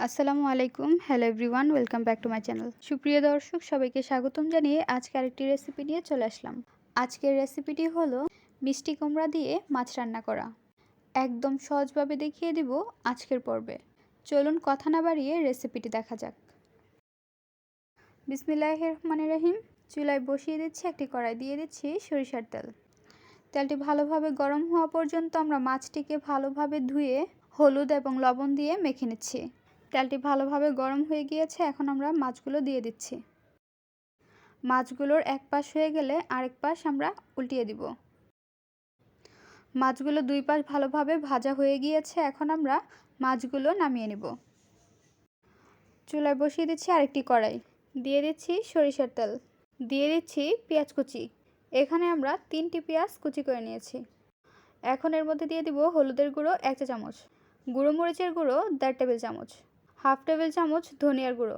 আসসালামু আলাইকুম। Hello everyone, welcome back to my channel. সুপ্রিয় দর্শক, সবাইকে স্বাগতম জানিয়ে আজকে আরেকটি রেসিপি নিয়ে চলে আসলাম। আজকের রেসিপিটি হলো মিষ্টি কুমড়া দিয়ে মাছ রান্না করা। একদম সহজভাবে দেখিয়ে দিব আজকের পর্বে। চলুন কথা না বাড়িয়ে রেসিপিটি দেখা যাক। বিসমিল্লাহির রহমানির রহিম। চুলায় বসিয়ে দিচ্ছি একটি কড়াই, দিয়ে দিচ্ছি সরিষার তেল। তেলটি ভালোভাবে গরম হওয়া পর্যন্ত আমরা মাছটিকে ভালোভাবে ধুয়ে হলুদ এবং লবণ দিয়ে মেখে নিচ্ছি। তেলটি ভালোভাবে গরম হয়ে গিয়েছে, এখন আমরা মাছগুলো দিয়ে দিচ্ছি। মাছগুলোর এক পাশ হয়ে গেলে আরেক পাশ আমরা উল্টিয়ে দিব। মাছগুলো দুই পাশ ভালোভাবে ভাজা হয়ে গিয়েছে, এখন আমরা মাছগুলো নামিয়ে নেব। চুলায় বসিয়ে দিচ্ছি আরেকটি কড়াই, দিয়ে দিচ্ছি সরিষার তেল, দিয়ে দিচ্ছি পেঁয়াজ কুচি। এখানে আমরা 3টি পেঁয়াজ কুচি করে নিয়েছি। এখন এর মধ্যে দিয়ে দিব হলুদের গুঁড়ো 1 চা চামচ, গুঁড়ো মরিচের গুঁড়ো 1.5 টেবিল চামচ, হাফ টেবিল চামচ ধনিয়ার গুঁড়ো।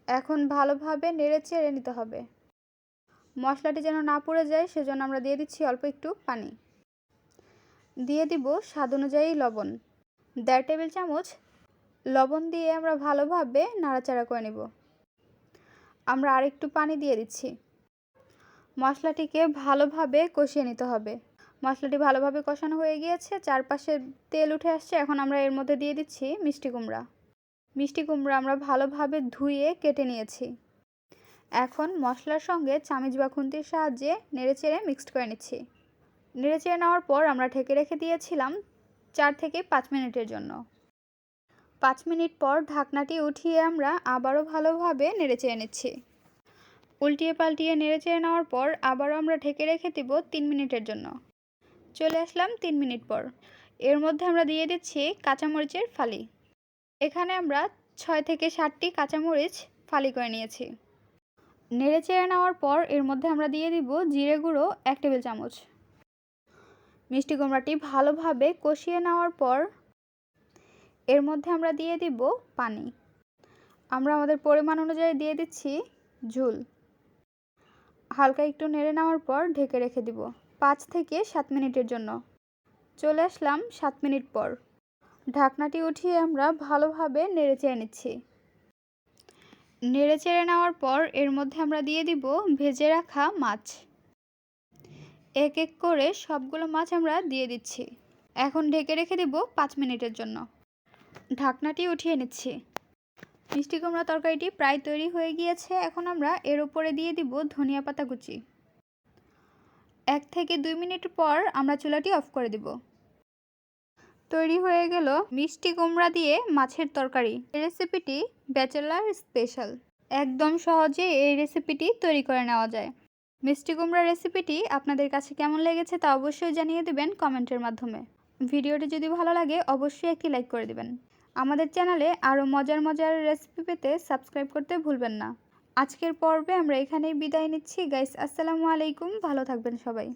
এখন ভালোভাবে নেড়ে চেড়ে নিতে হবে। মশলাটি যেন না পুড়ে যায় সেজন্য আমরা দিয়ে দিচ্ছি অল্প একটু পানি। দিয়ে দিব স্বাদ অনুযায়ী লবণ, 1.5 টেবিল চামচ লবণ দিয়ে আমরা ভালোভাবে নাড়াচাড়া করে নেব। আমরা আরেকটু পানি দিয়ে দিচ্ছি। মশলাটিকে ভালোভাবে কষিয়ে নিতে হবে। মশলাটি ভালোভাবে কষানো হয়ে গিয়েছে, চারপাশে তেল উঠে আসছে। এখন আমরা এর মধ্যে দিয়ে দিচ্ছি মিষ্টি কুমড়া। মিষ্টি কুমড়া আমরা ভালোভাবে ধুয়ে কেটে নিয়েছি। এখন মশলার সঙ্গে চামচ বা খুন্তির সাহায্যে নেড়েচেড়ে মিক্সড করে নিচ্ছি। নেড়েচেড়ে নেওয়ার পর আমরা ঢেকে রেখে দিয়েছিলাম 4 থেকে 5 মিনিটের জন্য। 5 মিনিট পর ঢাকনাটি উঠিয়ে আমরা আবারও ভালোভাবে নেড়েচেড়ে নিচ্ছি। উল্টিয়ে পাল্টিয়ে নেড়েচেড়ে নেওয়ার পর আবারও আমরা ঢেকে রেখে দেব 3 মিনিটের জন্য। চলে আসলাম 3 মিনিট পর। এর মধ্যে আমরা দিয়ে দিচ্ছি কাঁচামরিচের ফালি। এখানে আমরা 6 থেকে 7টি কাঁচামরিচ ফালি করে নিয়েছি। নেড়েচেড়ে নেওয়ার পর এর মধ্যে আমরা দিয়ে দিব জিরে গুঁড়ো 1 টেবিল চামচ। মিষ্টি কুমড়াটি ভালোভাবে কষিয়ে নেওয়ার পর এর মধ্যে আমরা দিয়ে দিব পানি। আমরা আমাদের পরিমাণ অনুযায়ী দিয়ে দিচ্ছি ঝোল। হালকা একটু নেড়ে নেওয়ার পর ঢেকে রেখে দিব 5 থেকে 7 মিনিটের জন্য। চলে আসলাম 7 মিনিট পর। ঢাকনাটি উঠিয়ে আমরা ভালোভাবে নেড়েচেড়ে নিচ্ছি। নেড়েচেড়ে নেওয়ার পর এর মধ্যে আমরা দিয়ে দিব ভেজে রাখা মাছ। এক এক করে সবগুলো মাছ আমরা দিয়ে দিচ্ছি। এখন ঢেকে রেখে দেব 5 মিনিটের জন্য। ঢাকনাটি উঠিয়ে নিচ্ছি। মিষ্টি কুমড়া তরকারিটি প্রায় তৈরি হয়ে গিয়েছে। এখন আমরা এর উপরে দিয়ে দিব ধনিয়া পাতা কুচি। 1 থেকে 2 মিনিট পর আমরা চুলাটি অফ করে দিব। তৈরি হয়ে গেল মিষ্টি কুমড়া দিয়ে মাছের তরকারি। এই রেসিপিটি ব্যাচেলার স্পেশাল। একদম সহজে এই রেসিপিটি তৈরি করে নেওয়া যায়। মিষ্টি কুমড়া রেসিপিটি আপনাদের কাছে কেমন লেগেছে তা অবশ্যই জানিয়ে দেবেন কমেন্টের মাধ্যমে। ভিডিওটি যদি ভালো লাগে অবশ্যই একটি লাইক করে দেবেন। আমাদের চ্যানেলে আরও মজার রেসিপি পেতে সাবস্ক্রাইব করতে ভুলবেন না। আজকের পর্বে আমরা এখানেই বিদায় নিচ্ছি গাইস। আসসালামু আলাইকুম, ভালো থাকবেন সবাই।